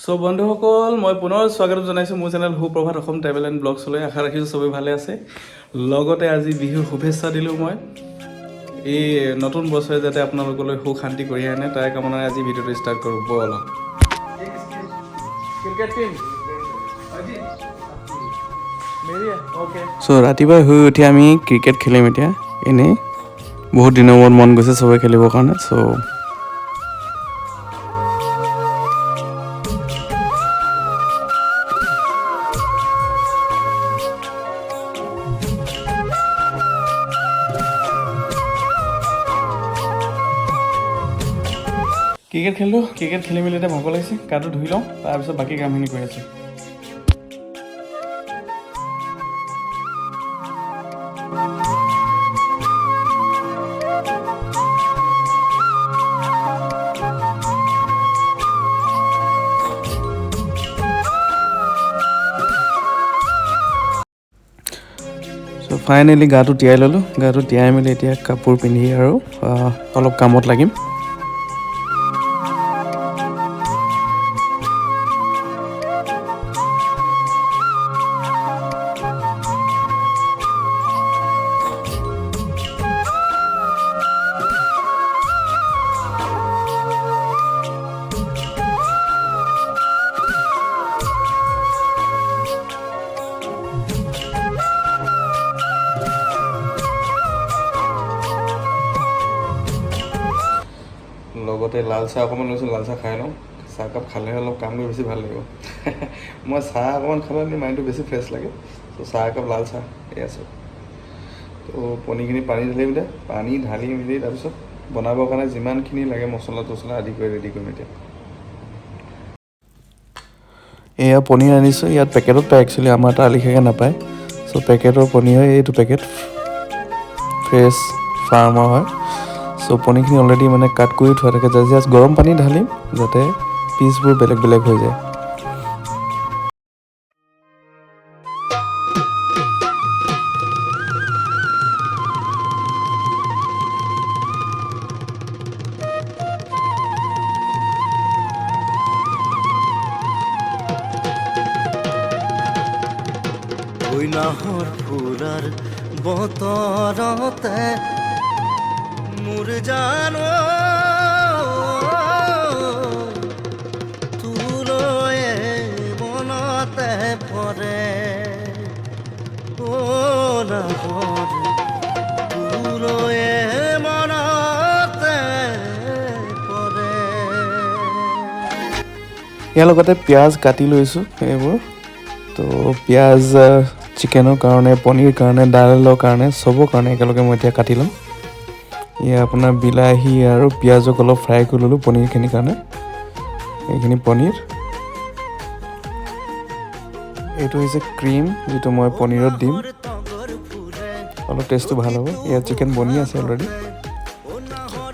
So বন্ধুসকল মই পুনৰ স্বাগতম জনাইছোঁ মোৰ channel Suprabhat Assam travel and ব্লগছলৈ। আশা ৰাখিছোঁ চবেই ভালে আছে। লগতে আজি বিহুৰ শুভেচ্ছা দিলোঁ মই। এই নতুন বছৰে যাতে আপোনালোকলৈ সুখ শান্তি কঢ়িয়াই আনে তাৰে কামনাৰে আজি ভিডিঅ'টো ষ্টাৰ্ট কৰোঁ ব'লক। চ' ৰাতিপুৱা শুই উঠি আমি ক্ৰিকেট খেলিম এতিয়া। এনেই বহুত দিনৰ মূৰত মন গৈছে চবেই খেলিবৰ কাৰণে। চ' ক্ৰিকেট খেলিলোঁ। ক্ৰিকেট খেলি মেলি এতিয়া ভাগৰ লাগিছে, গাটো ধুই লওঁ, তাৰপিছত বাকী কামখিনি কৰি আছোঁ। চ' ফাইনেলি গাটো তিয়াই ল'লোঁ। গাটো তিয়াই মেলি এতিয়া কাপোৰ পিন্ধি আৰু অলপ কামত লাগিম। লগতে লাল চাহ অকণমান লৈছোঁ, লাল চাহ খাই লওঁ। চাহকাপ খালেহে অলপ কাম কৰি বেছি ভাল লাগিব। মই চাহ অকণমান খালে মাইণ্ডটো বেছি ফ্ৰেছ লাগে। ত' চাহ একাপ লাল চাহ এয়া আছোঁ। ত' পনীৰখিনি পানী ঢালি মেলি পানী ঢালি মেলি তাৰপিছত বনাবৰ কাৰণে যিমানখিনি লাগে মছলা তছলা আদি কৰি ৰেডি কৰিম এতিয়া। এয়া পনীৰ আনিছোঁ। ইয়াত পেকেটত পায় একচুৱেলি, আমাৰ তাৰ লিখাকৈ নাপায়। চ' পেকেটৰ পনীৰ হয়, এইটো পেকেট ফ্ৰেছ ফাৰ্মৰ হয়। চ' পনীৰখিনি অলৰেডি মানে কাট কৰি থোৱা থাকে। জাষ্ট গৰম পানী ঢালিম যাতে পিচবোৰ বেলেগ বেলেগ হৈ যায়। নাহৰ ফুৰাৰ বতৰতে মোৰ জানো তোলৈ মনতে পৰে নাহৰ তোলৈ মনতে পৰে। ইয়াৰ লগতে পিঁয়াজ কাটি লৈছোঁ এইবোৰ। তো পিঁয়াজ চিকেনৰ কাৰণে, পনীৰ কাৰণে, দাইলৰ কাৰণে, চবৰ কাৰণে একেলগে মই এতিয়া কাটি ল'ম। এয়া আপোনাৰ বিলাহী আৰু পিঁয়াজক অলপ ফ্ৰাই কৰি ল'লোঁ পনীৰখিনিৰ কাৰণে। এইখিনি পনীৰ, এইটো হৈছে ক্ৰীম যিটো মই পনীৰত দিম, অলপ টেষ্টটো ভাল হ'ব। ইয়াত চিকেন বনি আছে অলৰেডি।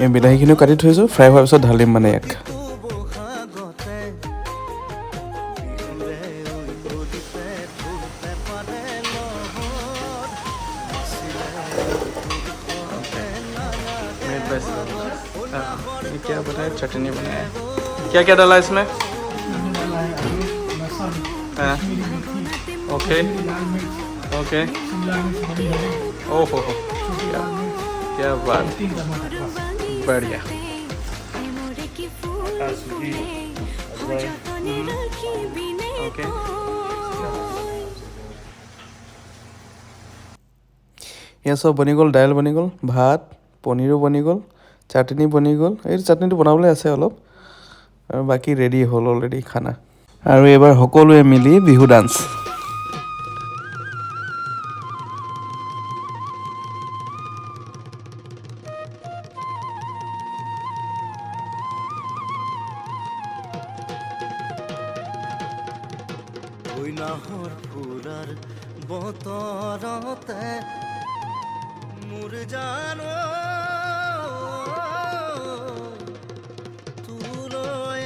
এই বিলাহীখিনিও কাটি থৈছোঁ, ফ্ৰাই হোৱাৰ পিছত ঢালিম মানে ইয়াক। क्या बताया, चटनी बनाया, क्या क्या डाला इसमें? हाँ, ओके ओके, ओहो हो, क्या बात, बढ़िया। ओके, এয়া চব বনি গ'ল। দাইল বনি গ'ল, ভাত, পনীৰো বনি গ'ল, চাটনি বনি গ'ল। এই চাটনিটো বনাবলৈ আছে অলপ, আৰু বাকী ৰেডি হ'ল অলৰেডি খানা। আৰু এইবাৰ সকলোৱে মিলি বিহু ডান্স। নাহৰ ফুৰাৰ বতৰতে মোৰ জানো তোলৈ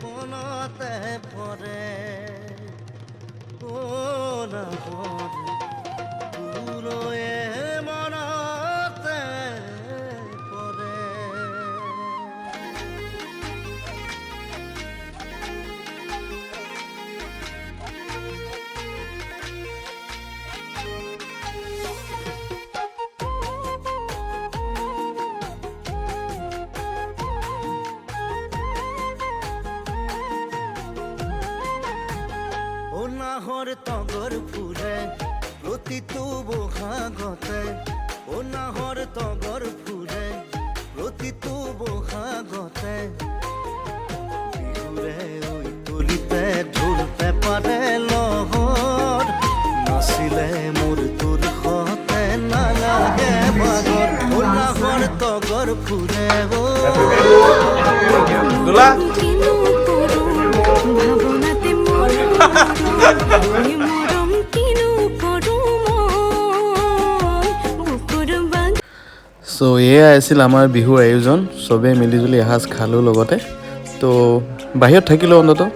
মনতে পৰে নাহৰ তোলৈ মনতে পৰে। নাহৰ তগৰ ফুৰে প্ৰতিটো বহাগতে ও নাহৰ তগৰ ফুৰে প্ৰতিটো বহাগতে বিহুৰে ঐ তুলিতে ঢোল পেপাৰে লহৰ নাচিলে মোৰ তোৰ সতে নালাগে বাগৰ ও নাহৰ তগৰ ফুৰে ও দোলা কিনো কৰো ভাৱনাতে মৰম কিনো কৰো বুকুৰ বাগ চ' এয়া আছিল আমাৰ বিহুৰ আয়োজন চবেই মিলিজুলি এসাঁজ খালোঁ লগতে তো বাহিৰত থাকিলোঁ অন্ততঃ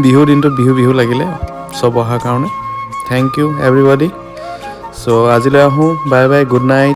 বিহুৰ দিনটোত বিহু লাগিলে চব অহাৰ কাৰণে থেংক ইউ এভৰিবডি চ' আজিলৈ আহোঁ বাই বাই গুড নাইট